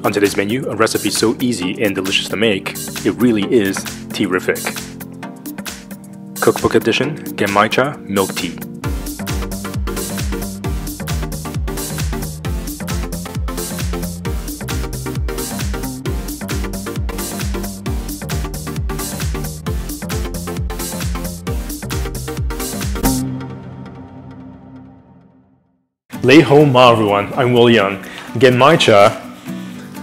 On today's menu, a recipe so easy and delicious to make, it really is tea-rific. Cookbook edition, Genmaicha milk tea. Lei hou ma everyone, I'm Wil Yeung. Genmaicha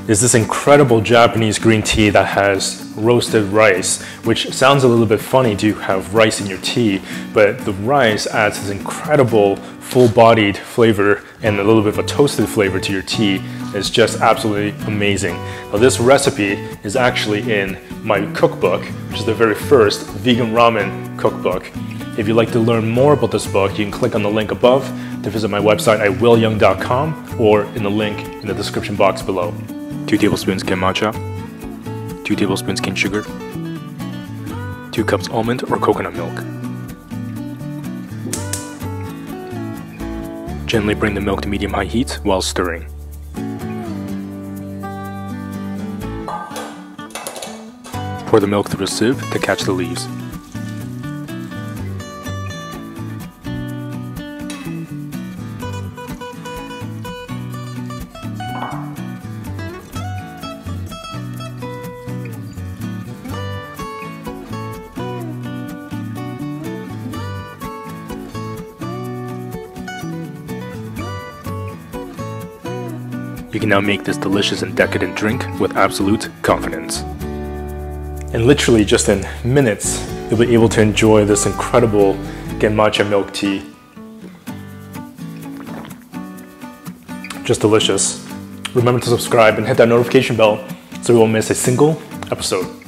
is this incredible Japanese green tea that has roasted rice, which sounds a little bit funny to have rice in your tea, but the rice adds this incredible full-bodied flavor and a little bit of a toasted flavor to your tea. It's just absolutely amazing. Now this recipe is actually in my cookbook, which is the very first vegan ramen cookbook. If you'd like to learn more about this book, you can click on the link above to visit my website at wilyeung.com or in the link in the description box below. 2 tablespoons Genmaicha, 2 tablespoons cane sugar, 2 cups almond or coconut milk. Gently bring the milk to medium-high heat while stirring. Pour the milk through a sieve to catch the leaves. You can now make this delicious and decadent drink with absolute confidence. And literally just in minutes, you'll be able to enjoy this incredible Genmaicha milk tea. Just delicious. Remember to subscribe and hit that notification bell so you won't miss a single episode.